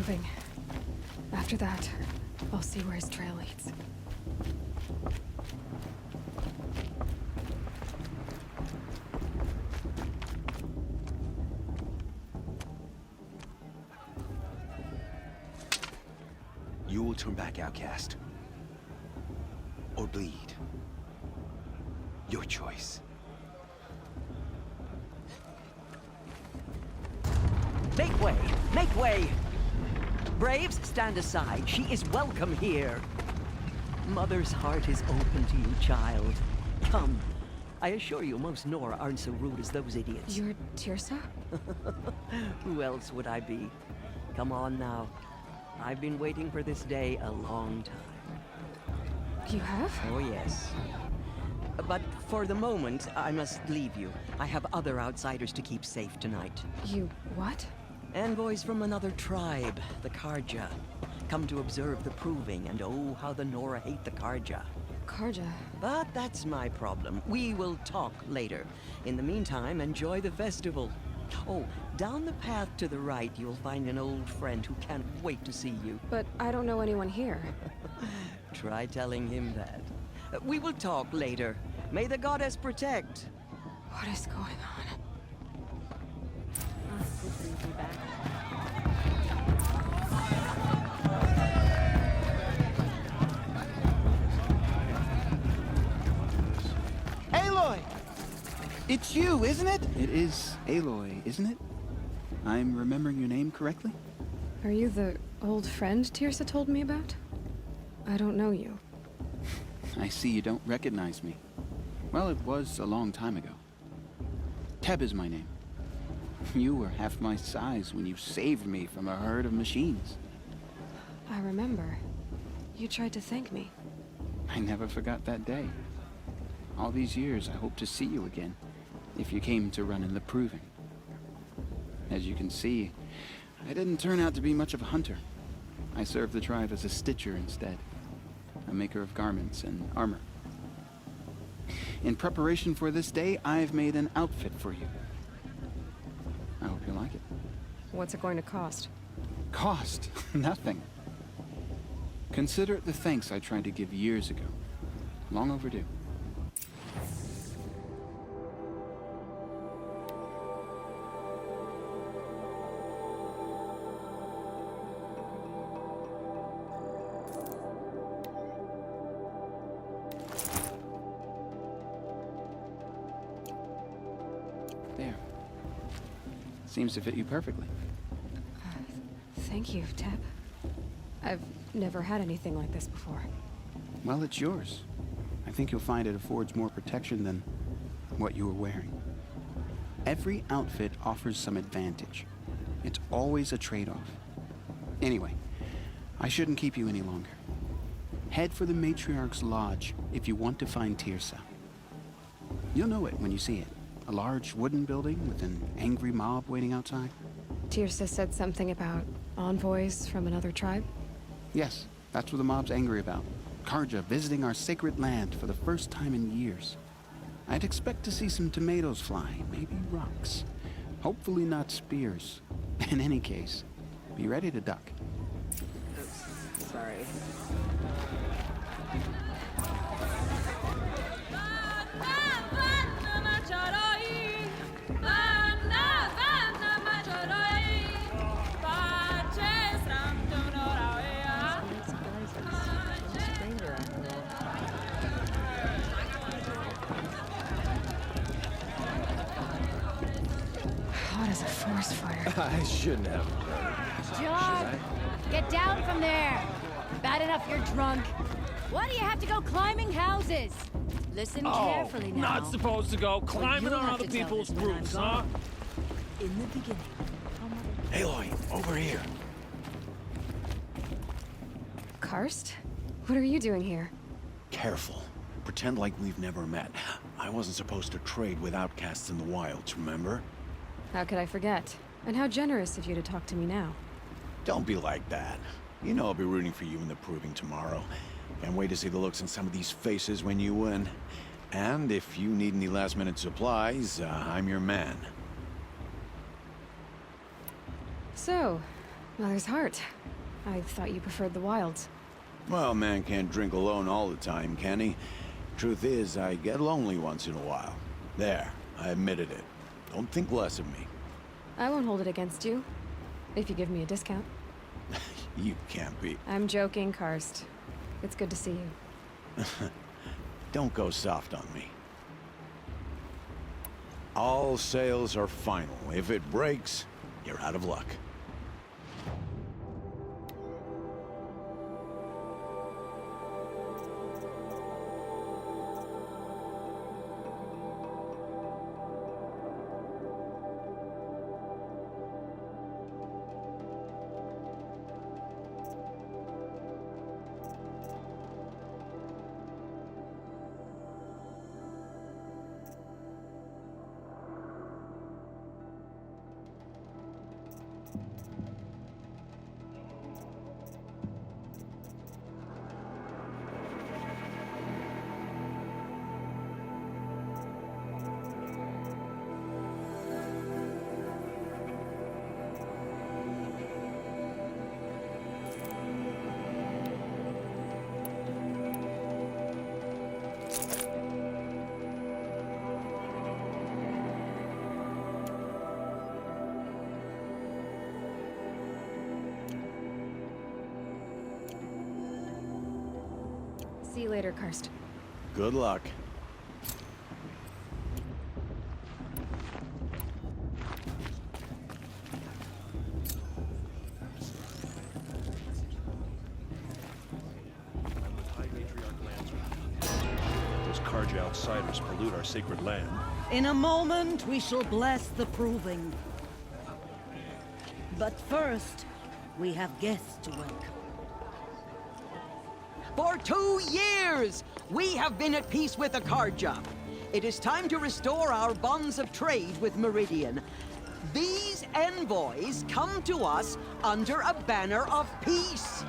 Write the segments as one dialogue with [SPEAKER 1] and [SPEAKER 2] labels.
[SPEAKER 1] proving. After that, I'll see where his trail leads.
[SPEAKER 2] You will turn back outcast. Or bleed. Your choice.
[SPEAKER 3] Make way! Make way! Braves, stand aside. She is welcome here. Mother's heart is open to you, child. Come. I assure you, most Nora aren't so rude as those idiots.
[SPEAKER 1] You're Tirsa?
[SPEAKER 3] Who else would I be? Come on now. I've been waiting for this day a long time.
[SPEAKER 1] You have?
[SPEAKER 3] Oh, yes. But for the moment, I must leave you. I have other outsiders to keep safe tonight.
[SPEAKER 1] You what?
[SPEAKER 3] Envoys from another tribe, the Karja. Come to observe the proving, and oh, how the Nora hate the Karja.
[SPEAKER 1] Karja?
[SPEAKER 3] But that's my problem. We will talk later. In the meantime, enjoy the festival. Oh, down the path to the right, you'll find an old friend who can't wait to see you.
[SPEAKER 1] But I don't know anyone here.
[SPEAKER 3] Try telling him that. We will talk later. May the goddess protect.
[SPEAKER 1] What is going on?
[SPEAKER 4] Aloy! It's you, isn't it? It is Aloy, isn't it? I'm remembering your name correctly?
[SPEAKER 1] Are you the old friend Tirsa told me about? I don't know you.
[SPEAKER 4] I see you don't recognize me. Well, it was a long time ago. Teb is my name. You were half my size when you saved me from a herd of machines.
[SPEAKER 1] I remember. You tried to thank me.
[SPEAKER 4] I never forgot that day. All these years, I hope to see you again, if you came to run in the proving. As you can see, I didn't turn out to be much of a hunter. I served the tribe as a stitcher instead, a maker of garments and armor. In preparation for this day, I've made an outfit for you. I hope you like it.
[SPEAKER 1] What's it going to cost?
[SPEAKER 4] Cost? Nothing. Consider it the thanks I tried to give years ago. Long overdue. There. Seems to fit you perfectly.
[SPEAKER 1] Thank you, Teb. I've never had anything like this before.
[SPEAKER 4] Well, it's yours. I think you'll find it affords more protection than what you were wearing. Every outfit offers some advantage. It's always a trade-off. Anyway, I shouldn't keep you any longer. Head for the Matriarch's Lodge if you want to find Tirsa. You'll know it when you see it. A large wooden building with an angry mob waiting outside.
[SPEAKER 1] Tirsa said something about envoys from another tribe?
[SPEAKER 4] Yes, that's what the mob's angry about. Karja visiting our sacred land for the first time in years. I'd expect to see some tomatoes fly, maybe rocks. Hopefully not spears. In any case, be ready to duck.
[SPEAKER 3] Oops, sorry.
[SPEAKER 1] Hot as a forest fire.
[SPEAKER 5] I shouldn't have.
[SPEAKER 6] John, get down from there. Bad enough you're drunk. Why do you have to go climbing houses? Listen carefully now.
[SPEAKER 5] Not supposed to go climbing
[SPEAKER 6] you'll
[SPEAKER 5] on
[SPEAKER 6] have
[SPEAKER 5] other
[SPEAKER 6] to tell
[SPEAKER 5] people's
[SPEAKER 6] this when I'm
[SPEAKER 5] roofs, huh?
[SPEAKER 6] gone. In the beginning.
[SPEAKER 2] Aloy, over here.
[SPEAKER 1] Karst? What are you doing here?
[SPEAKER 2] Careful. Pretend like we've never met. I wasn't supposed to trade with outcasts in the wilds, remember?
[SPEAKER 1] How could I forget? And how generous of you to talk to me now.
[SPEAKER 2] Don't be like that. You know I'll be rooting for you in the proving tomorrow. Can't wait to see the looks on some of these faces when you win. And if you need any last-minute supplies, I'm your man.
[SPEAKER 1] So, Mother's heart. I thought you preferred the wilds.
[SPEAKER 2] Well, man can't drink alone all the time, can he? Truth is, I get lonely once in a while. There, I admitted it. Don't think less of me.
[SPEAKER 1] I won't hold it against you. If you give me a discount.
[SPEAKER 2] You can't be.
[SPEAKER 1] I'm joking, Karst. It's good to see you.
[SPEAKER 2] Don't go soft on me. All sales are final. If it breaks, you're out of luck.
[SPEAKER 1] See you later, Karst.
[SPEAKER 2] Good luck.
[SPEAKER 5] Those Karja outsiders pollute our sacred land.
[SPEAKER 7] In a moment, we shall bless the proving. But first, we have guests to welcome.
[SPEAKER 3] For 2 years, we have been at peace with the Karja. It is time to restore our bonds of trade with Meridian. These envoys come to us under a banner of peace.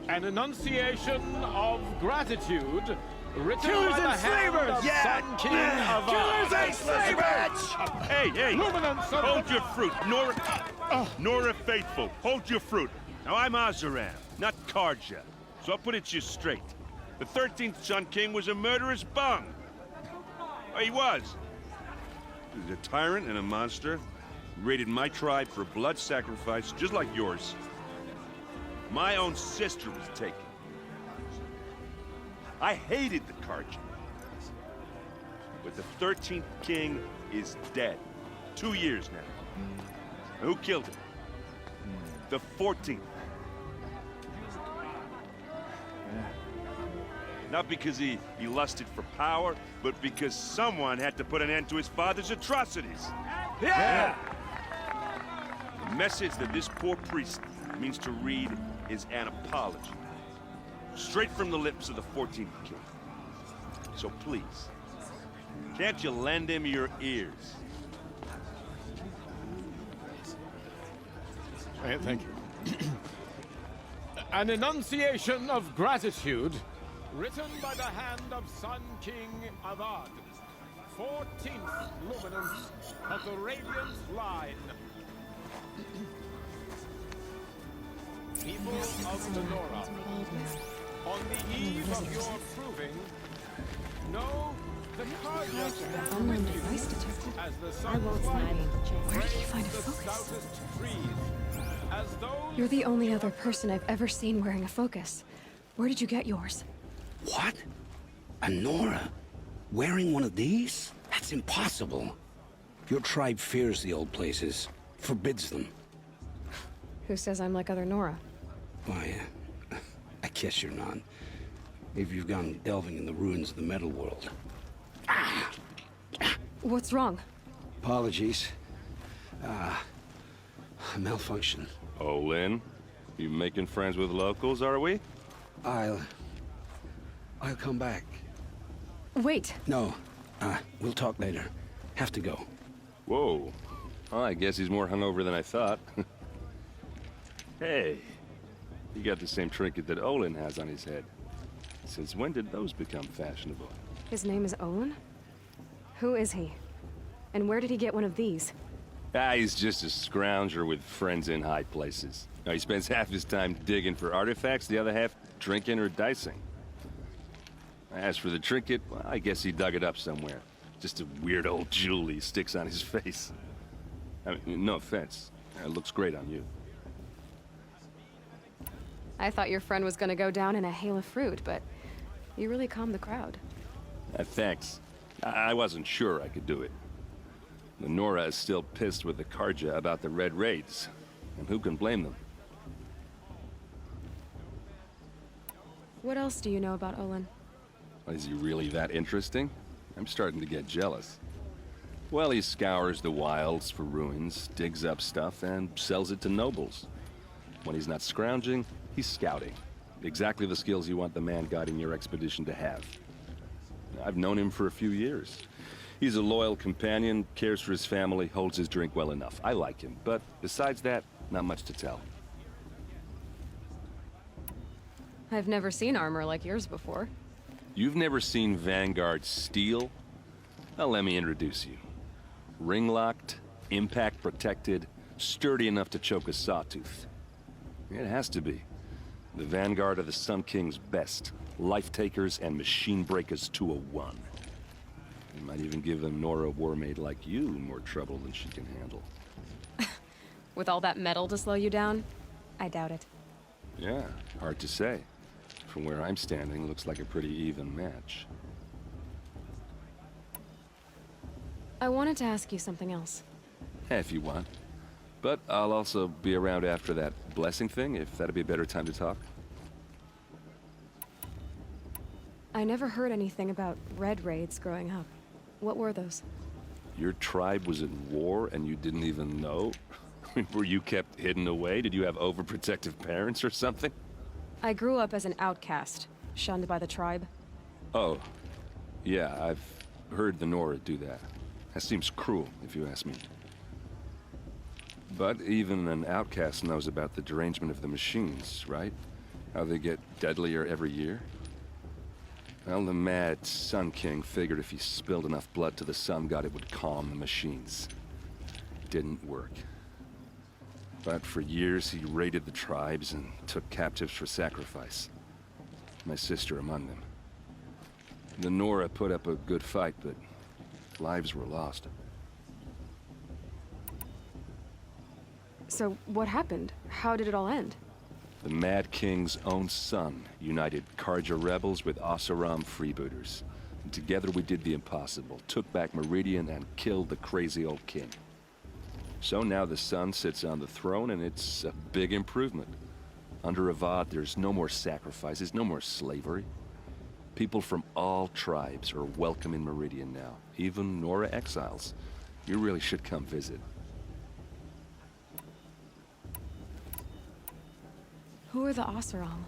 [SPEAKER 5] An enunciation of gratitude written
[SPEAKER 8] Killers
[SPEAKER 5] by the
[SPEAKER 8] and
[SPEAKER 5] hand
[SPEAKER 8] slavers!
[SPEAKER 5] of Sun King Avad.
[SPEAKER 8] Killers and slavers!
[SPEAKER 9] Hey!
[SPEAKER 5] Luminance of
[SPEAKER 9] Hold your fruit, Nora Faithful. Hold your fruit. Now I'm Azaram, not Karja, so I'll put it to you straight. The 13th Sun King was a murderous bum. Oh, he was. He was a tyrant and a monster. Raided my tribe for blood sacrifice, just like yours. My own sister was taken. I hated the Karja. But the 13th king is dead. 2 years now. And who killed him? The 14th. Not because he lusted for power, but because someone had to put an end to his father's atrocities.
[SPEAKER 8] Yeah!
[SPEAKER 9] The message that this poor priest means to read is an apology. Straight from the lips of the 14th king. So please, can't you lend him your ears?
[SPEAKER 5] Thank you. An enunciation of gratitude written by the hand of Sun King Avad, 14th luminance of the Radiant Line. People of the Nora, on the eve of your proving, know the Karja stand
[SPEAKER 1] Online
[SPEAKER 5] with you
[SPEAKER 1] device detected.
[SPEAKER 5] as the
[SPEAKER 1] I won't
[SPEAKER 5] sunlight
[SPEAKER 1] slide. Where did you find a
[SPEAKER 5] frames the
[SPEAKER 1] focus?
[SPEAKER 5] stoutest trees, as though
[SPEAKER 1] You're the only other person I've ever seen wearing a focus. Where did you get yours?
[SPEAKER 8] What? A Nora? Wearing one of these? That's impossible. Your tribe fears the old places, forbids them.
[SPEAKER 1] Who says I'm like other Nora?
[SPEAKER 8] Why, I guess you're not. If you've gone delving in the ruins of the metal world.
[SPEAKER 1] What's wrong?
[SPEAKER 8] Apologies. A malfunction.
[SPEAKER 9] Oh, Lynn, you making friends with locals, are we?
[SPEAKER 8] I'll come back.
[SPEAKER 1] Wait.
[SPEAKER 8] No, we'll talk later. Have to go.
[SPEAKER 9] Whoa. Well, I guess he's more hungover than I thought. Hey, you got the same trinket that Owen has on his head. Since when did those become fashionable?
[SPEAKER 1] His name is Owen? Who is he? And where did he get one of these?
[SPEAKER 10] Ah, he's just a scrounger with friends in high places. Now, he spends half his time digging for artifacts, the other half drinking or dicing. As for the trinket, well, I guess he dug it up somewhere. Just a weird old jewel he sticks on his face. I mean, no offense. It looks great on you.
[SPEAKER 1] I thought your friend was gonna go down in a hail of fruit, but you really calmed the crowd.
[SPEAKER 10] Thanks. I wasn't sure I could do it. Lenora is still pissed with the Karja about the Red Raids, and who can blame them?
[SPEAKER 1] What else do you know about Owen?
[SPEAKER 10] Is he really that interesting? I'm starting to get jealous. Well, he scours the wilds for ruins, digs up stuff, and sells it to nobles. When he's not scrounging, he's scouting. Exactly the skills you want the man guiding your expedition to have. I've known him for a few years. He's a loyal companion, cares for his family, holds his drink well enough. I like him, but besides that, not much to tell.
[SPEAKER 1] I've never seen armor like yours before.
[SPEAKER 10] You've never seen Vanguard steel? Well, let me introduce you. Ring-locked, impact-protected, sturdy enough to choke a sawtooth. It has to be. The Vanguard of the Sun King's best. Life-takers and machine breakers to a one. You might even give a Nora warmaid like you more trouble than she can handle.
[SPEAKER 1] With all that metal to slow you down? I doubt it.
[SPEAKER 10] Yeah, hard to say. From where I'm standing, looks like a pretty even match.
[SPEAKER 1] I wanted to ask you something else.
[SPEAKER 10] If you want. But I'll also be around after that blessing thing, if that'd be a better time to talk.
[SPEAKER 1] I never heard anything about Red Raids growing up. What were those?
[SPEAKER 10] Your tribe was in war and you didn't even know? Were you kept hidden away? Did you have overprotective parents or something?
[SPEAKER 1] I grew up as an outcast, shunned by the tribe.
[SPEAKER 10] Oh, yeah, I've heard the Nora do that. That seems cruel, if you ask me. But even an outcast knows about the derangement of the machines, right? How they get deadlier every year? Well, the mad Sun King figured if he spilled enough blood to the Sun God, it would calm the machines. Didn't work. But for years, he raided the tribes and took captives for sacrifice. My sister among them. The Nora put up a good fight, but lives were lost.
[SPEAKER 1] So, what happened? How did it all end?
[SPEAKER 10] The Mad King's own son united Karja rebels with Oseram freebooters. And together we did the impossible, took back Meridian and killed the crazy old king. So now the son sits on the throne and it's a big improvement. Under Avad, there's no more sacrifices, no more slavery. People from all tribes are welcome in Meridian now, even Nora exiles. You really should come visit.
[SPEAKER 1] Who are the Oseram?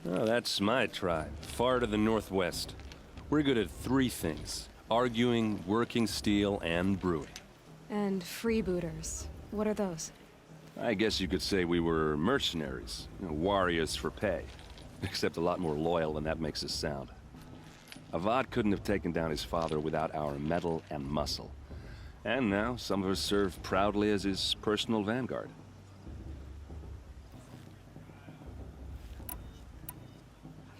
[SPEAKER 10] Oh, that's my tribe, far to the northwest. We're good at three things: arguing, working steel, and brewing.
[SPEAKER 1] And freebooters. What are those?
[SPEAKER 10] I guess you could say we were mercenaries, warriors for pay. Except a lot more loyal than that makes us sound. Avad couldn't have taken down his father without our metal and muscle. And now, some of us serve proudly as his personal vanguard.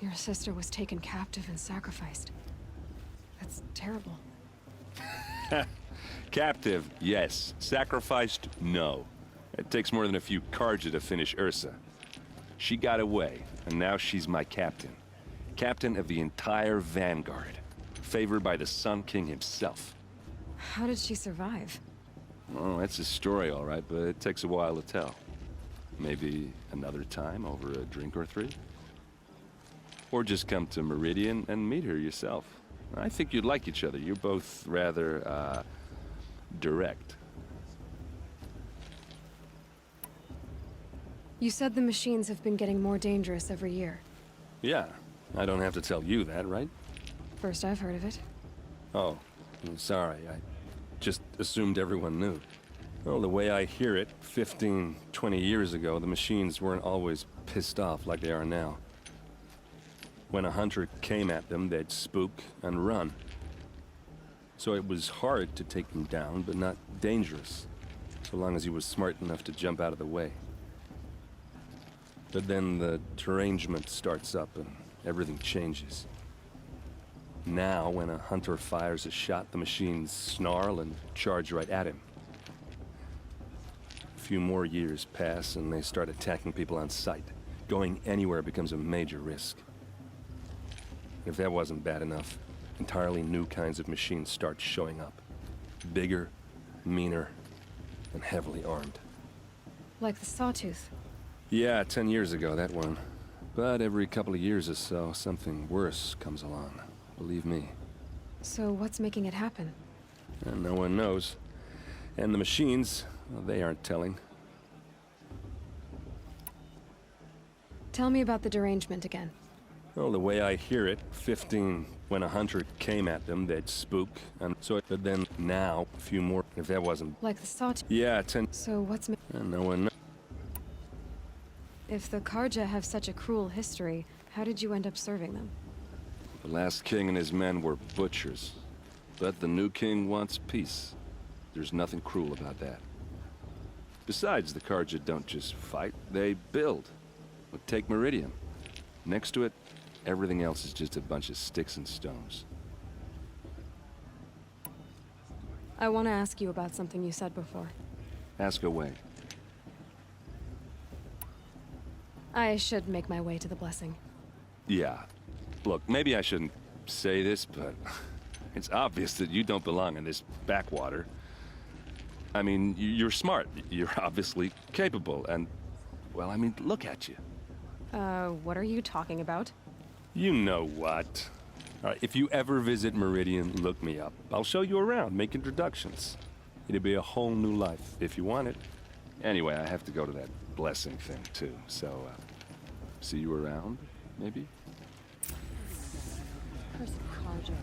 [SPEAKER 1] Your sister was taken captive and sacrificed. That's terrible.
[SPEAKER 10] Captive, yes. Sacrificed, no. It takes more than a few Karja to finish Ursa. She got away, and now she's my captain. Captain of the entire Vanguard. Favored by the Sun King himself.
[SPEAKER 1] How did she survive?
[SPEAKER 10] Oh, that's a story, all right, but it takes a while to tell. Maybe another time over a drink or three? Or just come to Meridian and meet her yourself. I think you'd like each other. You're both rather, direct.
[SPEAKER 1] You said the machines have been getting more dangerous every year.
[SPEAKER 10] Yeah, I don't have to tell you that, right?
[SPEAKER 1] First I've heard of it.
[SPEAKER 10] Oh, I'm sorry. I just assumed everyone knew. Well, the way I hear it, 15, 20 years ago, the machines weren't always pissed off like they are now. When a hunter came at them, they'd spook and run. So it was hard to take them down, but not dangerous, so long as he was smart enough to jump out of the way. But then the derangement starts up and everything changes. Now, when a hunter fires a shot, the machines snarl and charge right at him. A few more years pass and they start attacking people on sight. Going anywhere becomes a major risk. If that wasn't bad enough, entirely new kinds of machines start showing up. Bigger, meaner, and heavily armed.
[SPEAKER 1] Like the Sawtooth.
[SPEAKER 10] Yeah, 10 years ago, that one. But every couple of years or so, something worse comes along. Believe me.
[SPEAKER 1] So what's making it happen?
[SPEAKER 10] And no one knows. And the machines, well, they aren't telling.
[SPEAKER 1] Tell me about the derangement again.
[SPEAKER 10] Well, the way I hear it, 15, when a hunter came at them, they'd spook. And so, but then now, a few more, if that wasn't...
[SPEAKER 1] Like the Sawtooth?
[SPEAKER 10] Yeah, 10...
[SPEAKER 1] So what's...
[SPEAKER 10] And no one knows.
[SPEAKER 1] If the Karja have such a cruel history, how did you end up serving them?
[SPEAKER 10] The last king and his men were butchers. But the new king wants peace. There's nothing cruel about that. Besides, the Karja don't just fight, they build. But take Meridian. Next to it, everything else is just a bunch of sticks and stones.
[SPEAKER 1] I want to ask you about something you said before.
[SPEAKER 10] Ask away.
[SPEAKER 1] I should make my way to the blessing.
[SPEAKER 10] Yeah. Look, maybe I shouldn't say this, but it's obvious that you don't belong in this backwater. I mean, you're smart. You're obviously capable, and, well, I mean, look at you.
[SPEAKER 1] What are you talking about?
[SPEAKER 10] You know what. All right, if you ever visit Meridian, look me up. I'll show you around, make introductions. It'll be a whole new life, if you want it. Anyway, I have to go to that blessing thing, too, so, see you around, maybe?
[SPEAKER 1] Person Karja.